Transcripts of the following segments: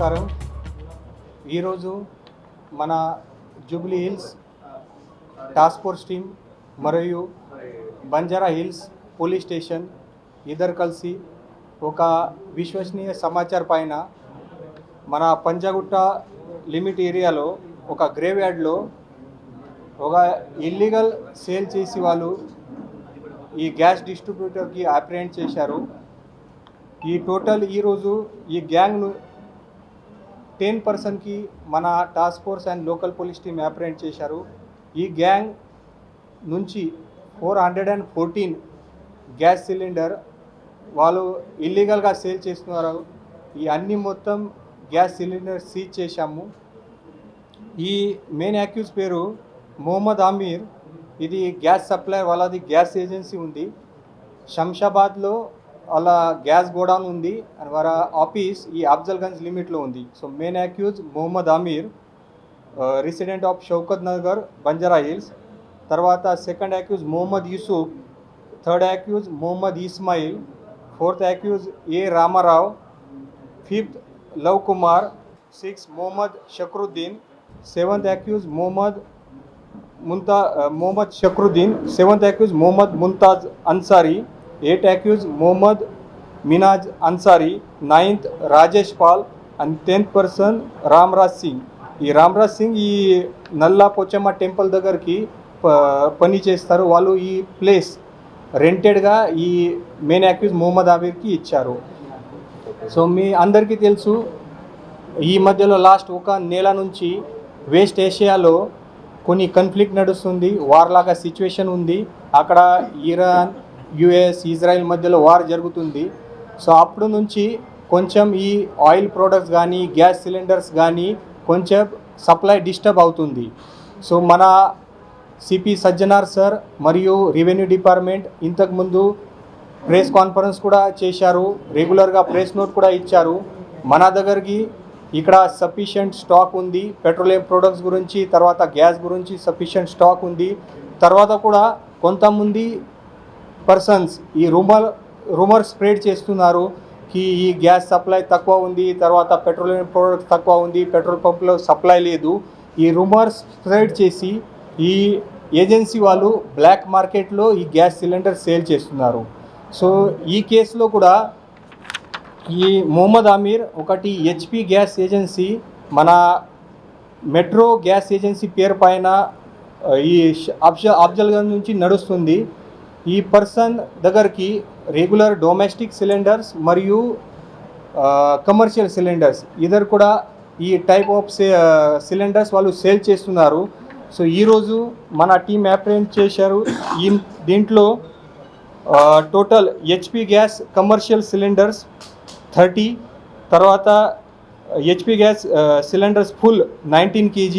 నమస్కారం. ఈరోజు మన Jubilee hills task force team మరియు బంజారా హిల్స్ పోలీస్ స్టేషన్ ఇద్దరు కలిసి ఒక విశ్వసనీయ సమాచారం పైన మన పంజాగుట్ట లిమిట్ ఏరియాలో ఒక గ్రేవ్ యార్డ్లో ఒక ఇల్లీగల్ సేల్ చేసి వాళ్ళు ఈ గ్యాస్ డిస్ట్రిబ్యూటర్కి అప్రిహెండ్ చేశారు. ఈ టోటల్ ఈరోజు ఈ గ్యాంగ్ను 10% మన task force and local police team apprehend చేశారు. ఈ గ్యాంగ్ నుంచి 414 గ్యాస్ సిలిండర్ వాళ్ళు ఇల్లీగల్గా సేల్ చేస్తున్నారు. ఈ అన్ని మొత్తం గ్యాస్ సిలిండర్ సీజ్ చేశాము. ఈ మెయిన్ అక్యూజ్ పేరు మొహమ్మద్ ఆమీర్. ఇది గ్యాస్ సప్లై వాళ్ళది గ్యాస్ ఏజెన్సీ ఉంది. శంషాబాద్లో వాళ్ళ గ్యాస్ గోడౌన్ ఉంది అండ్ వాళ్ళ ఆఫీస్ ఈ అఫ్జల్గంజ్ లిమిట్లో ఉంది. So main accused Mohammad Aamir, resident of Shaukat Nagar, Banjara Hills. తర్వాత second accused Mohammad Yusuf, third accused Mohammad Ismail, fourth accused A Ramarao, fifth Luv Kumar, sixth Mohammad Shakruddin, seventh accused Mohammad Shakruddin, seventh accused Mohammad Mumtaz Ansari, 8th accused Mohammad Minaj Ansari, 9th Rajesh Pal and 10th person Ramraj Singh. ఈ రామ్రాజ్ సింగ్ ఈ నల్లా Pochamma temple దగ్గరికి పని చేస్తారు. వాళ్ళు ఈ place రెంటెడ్గా ఈ మెయిన్ అక్యూజ్ మొహమ్మద్ ఆమీర్కి ఇచ్చారు. సో మీ అందరికీ తెలుసు, ఈ మధ్యలో లాస్ట్ ఒక నెల నుంచి వెస్ట్ ఏషియాలో కొన్ని కాన్ఫ్లిక్ట్ నడుస్తుంది, వార్ లాగా సిచ్యువేషన్ ఉంది. అక్కడ ఇరాన్, యుఎస్, ఇజ్రాయెల్ మధ్యలో వార్ జరుగుతుంది. సో అప్పుడు నుంచి కొంచెం ఈ ఆయిల్ ప్రోడక్ట్స్ కానీ గ్యాస్ సిలిండర్స్ కానీ కొంచెం సప్లై డిస్టర్బ్ అవుతుంది. సో మన సిపి సజ్జనార్ సార్ మరియు రెవెన్యూ డిపార్ట్మెంట్ ఇంతకుముందు ప్రెస్ కాన్ఫరెన్స్ కూడా చేశారు, రెగ్యులర్గా ప్రెస్ నోట్ కూడా ఇచ్చారు. మన దగ్గరికి ఇక్కడ సఫిషియంట్ స్టాక్ ఉంది, పెట్రోలియం ప్రోడక్ట్స్ గురించి, తర్వాత గ్యాస్ గురించి సఫిషియంట్ స్టాక్ ఉంది. తర్వాత కూడా కొంతమంది పర్సన్స్ ఈ రూమర్ స్ప్రెడ్ చేస్తున్నారు కి ఈ గ్యాస్ సప్లై తక్కువ ఉంది, తర్వాత పెట్రోలియం ప్రోడక్ట్స్ తక్కువ ఉంది, పెట్రోల్ పంప్లో సప్లై లేదు. ఈ రూమర్ స్ప్రెడ్ చేసి ఈ ఏజెన్సీ వాళ్ళు బ్లాక్ మార్కెట్లో ఈ గ్యాస్ సిలిండర్ సేల్ చేస్తున్నారు. సో ఈ కేసులో కూడా ఈ మొహమ్మద్ ఆమీర్ ఒకటి హెచ్పి గ్యాస్ ఏజెన్సీ మన మెట్రో గ్యాస్ ఏజెన్సీ పేరు పైన ఈ అఫ్జల్గంజ్ నుంచి నడుస్తుంది. ఈ పర్సన్ దగ్గరికి రెగ్యులర్ డొమెస్టిక్ సిలిండర్స్ మరియు కమర్షియల్ సిలిండర్స్ ఇద్దరు కూడా ఈ టైప్ ఆఫ్ సిలిండర్స్ వాళ్ళు సేల్ చేస్తున్నారు. సో ఈరోజు మన టీం అప్రిహెండ్ చేశారు. దీంట్లో total HP gas commercial cylinders 30, తర్వాత HP gas cylinders full 19 kg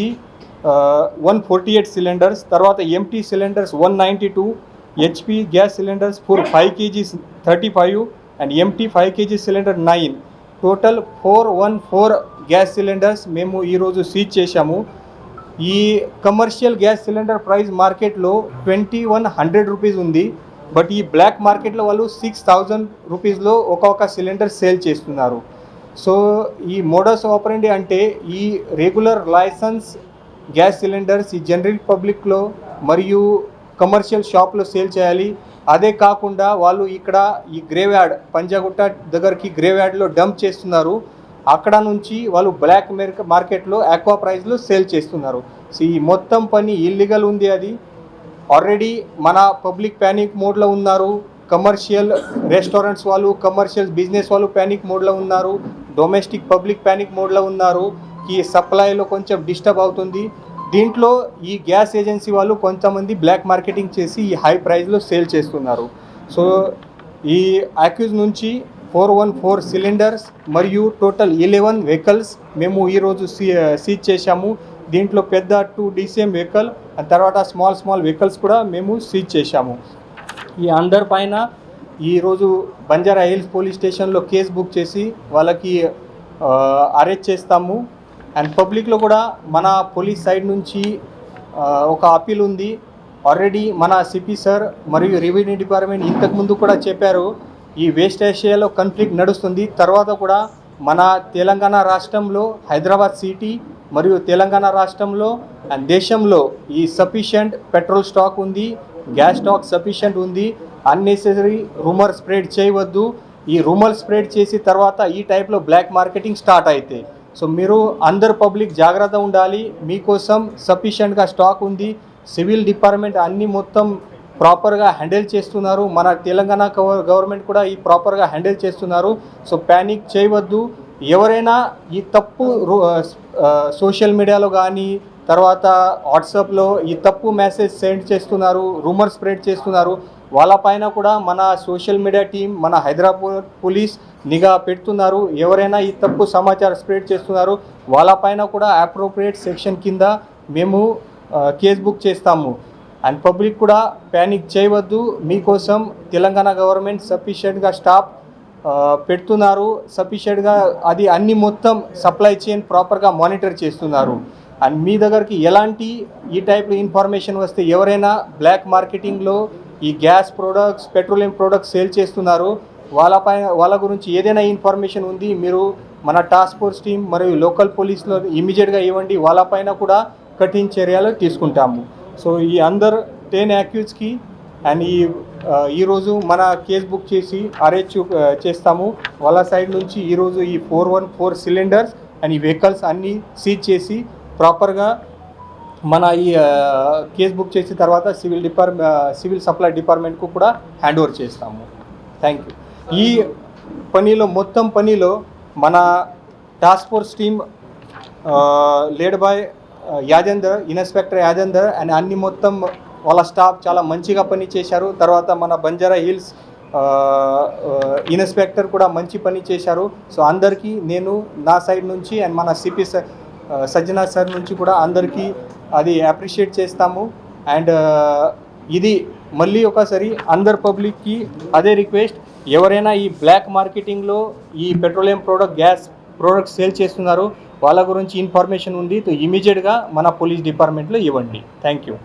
148 cylinders, తర్వాత empty cylinders 192, HP gas cylinders full 5 kg 35 and empty 5 kg cylinder 9. Total 414 gas cylinders మేము ఈరోజు సీజ్ చేశాము. ఈ కమర్షియల్ గ్యాస్ సిలిండర్ ప్రైస్ మార్కెట్లో 2100 rupees ఉంది. But ఈ black మార్కెట్లో వాళ్ళు 6000 రూపీస్లో ఒక్కొక్క సిలిండర్ సేల్ చేస్తున్నారు. సో ఈ మోడస్ ఆపరెండి అంటే ఈ రెగ్యులర్ లైసెన్స్ గ్యాస్ సిలిండర్స్ ఈ జనరల్ పబ్లిక్లో మరియు కమర్షియల్ షాప్లో సేల్ చేయాలి. అదే కాకుండా వాళ్ళు ఇక్కడ ఈ గ్రేవ్ యార్డ్ పంజాగుట్ట దగ్గరికి గ్రేవ్ యార్డ్లో డంప్ చేస్తున్నారు. అక్కడ నుంచి వాళ్ళు బ్లాక్ మార్కెట్లో ఆక్వా ప్రైస్లో సేల్ చేస్తున్నారు. సో ఈ మొత్తం పని ఇల్లీగల్ ఉంది. అది ఆల్రెడీ మన పబ్లిక్ ప్యానిక్ మోడ్లో ఉన్నారు. కమర్షియల్ రెస్టారెంట్స్ వాళ్ళు, కమర్షియల్ బిజినెస్ వాళ్ళు ప్యానిక్ మోడ్లో ఉన్నారు. డొమెస్టిక్ పబ్లిక్ ప్యానిక్ మోడ్లో ఉన్నారు. ఈ సప్లైలో కొంచెం డిస్టర్బ్ అవుతుంది. దీంట్లో ఈ గ్యాస్ ఏజెన్సీ వాళ్ళు కొంతమంది బ్లాక్ మార్కెటింగ్ చేసి ఈ హై ప్రైస్లో సేల్ చేస్తున్నారు. సో ఈ అక్యూజ్ నుంచి 414 సిలిండర్స్ మరియు టోటల్ 11 వెహికల్స్ మేము ఈరోజు సీజ్ చేశాము. దీంట్లో పెద్ద 2 DCM వెహికల్ అండ్ తర్వాత స్మాల్ వెహికల్స్ కూడా మేము సీజ్ చేశాము. ఈ అందరి పైన ఈరోజు బంజారా హిల్స్ పోలీస్ స్టేషన్లో కేసు బుక్ చేసి వాళ్ళకి అరెస్ట్ చేస్తాము. అండ్ పబ్లిక్లో కూడా మన పోలీస్ సైడ్ నుంచి ఒక అప్పీల్ ఉంది. ఆల్రెడీ మన సిపి సార్ మరియు రెవెన్యూ డిపార్ట్మెంట్ ఇంతకుముందు కూడా చెప్పారు, ఈ వెస్ట్ ఏషియాలో కాన్ఫ్లిక్ట్ నడుస్తుంది, తర్వాత కూడా మన తెలంగాణ రాష్ట్రంలో హైదరాబాద్ సిటీ మరియు తెలంగాణ రాష్ట్రంలో అండ్ దేశంలో ఈ సఫిషియంట్ పెట్రోల్ స్టాక్ ఉంది, గ్యాస్ స్టాక్ సఫిషియంట్ ఉంది. అన్నెసెసరీ రూమర్ స్ప్రెడ్ చేయవద్దు. ఈ రూమర్ స్ప్రెడ్ చేసి తర్వాత ఈ టైప్లో బ్లాక్ మార్కెటింగ్ స్టార్ట్ అయితే సో మీరు అందరు పబ్లిక్ జాగ్రత్త ఉండాలి. మీకోసం సఫిషియంట్గా స్టాక్ ఉంది. సివిల్ డిపార్ట్మెంట్ అన్నీ మొత్తం ప్రాపర్గా హ్యాండిల్ చేస్తున్నారు. మన తెలంగాణ గవర్నమెంట్ కూడా ఈ ప్రాపర్గా హ్యాండిల్ చేస్తున్నారు. సో ప్యానిక్ చేయవద్దు. ఎవరైనా ఈ తప్పు సోషల్ మీడియాలో కానీ తర్వాత వాట్సాప్లో ఈ తప్పు మెసేజ్ సెండ్ చేస్తున్నారు, రూమర్ స్ప్రెడ్ చేస్తున్నారు, వాళ్ళపైన కూడా మన సోషల్ మీడియా టీం, మన హైదరాబాద్ పోలీస్ నిఘా పెడుతున్నారు. ఎవరైనా ఈ తప్పు సమాచారం స్ప్రెడ్ చేస్తున్నారు వాళ్ళపైన కూడా అప్రోప్రియేట్ సెక్షన్ కింద మేము కేసు బుక్ చేస్తాము. అండ్ పబ్లిక్ కూడా ప్యానిక్ చేయవద్దు. మీకోసం తెలంగాణ గవర్నమెంట్ సఫిషియెంట్గా స్టాఫ్ పెడుతున్నారు. సఫిషియెంట్గా అది అన్ని మొత్తం సప్లై చైన్ ప్రాపర్గా మానిటర్ చేస్తున్నారు. అండ్ మీ దగ్గరికి ఎలాంటి ఈ టైప్లో ఇన్ఫర్మేషన్ వస్తే ఎవరైనా బ్లాక్ మార్కెటింగ్లో ఈ gas products, petroleum products sale చేస్తున్నారు వాళ్ళ గురించి ఏదైనా ఇన్ఫర్మేషన్ ఉంది మీరు మన టాస్క్ ఫోర్స్ టీం మరియు లోకల్ పోలీసులో ఇమీడియట్గా ఇవ్వండి. వాళ్ళపైన కూడా కఠిన చర్యలు తీసుకుంటాము. సో ఈ అందరు 10 అక్యూజ్కి అండ్ ఈరోజు మన కేసు బుక్ చేసి అరెస్ట్ చేస్తాము. వాళ్ళ సైడ్ నుంచి ఈరోజు ఈ 414 సిలిండర్స్ అండ్ ఈ వెహికల్స్ అన్నీ సీజ్ చేసి ప్రాపర్గా మన ఈ కేసు బుక్ చేసిన తర్వాత సివిల్ సప్లై డిపార్ట్మెంట్కు కూడా హ్యాండ్ ఓవర్ చేస్తాము. Thank you. ఈ మొత్తం పనిలో మన task force team lead by Yajender, inspector Yajender and అన్ని మొత్తం వాళ్ళ స్టాఫ్ చాలా మంచిగా పని చేశారు. తర్వాత మన బంజారా హిల్స్ ఇన్స్పెక్టర్ కూడా మంచి పని చేశారు. సో అందరికీ నేను నా సైడ్ నుంచి అండ్ మన సిపి సజ్జనా సార్ నుంచి కూడా అందరికీ అది అప్రిషియేట్ చేస్తాము. అండ్ ఇది మళ్ళీ ఒకసారి అందరు పబ్లిక్కి అదే రిక్వెస్ట్, ఎవరైనా ఈ బ్లాక్ మార్కెటింగ్లో ఈ petroleum product, gas products sale చేస్తున్నారు వాళ్ళ గురించి ఇన్ఫర్మేషన్ ఉంది ఇమీడియట్గా మన పోలీస్ డిపార్ట్మెంట్లో ఇవ్వండి. Thank you.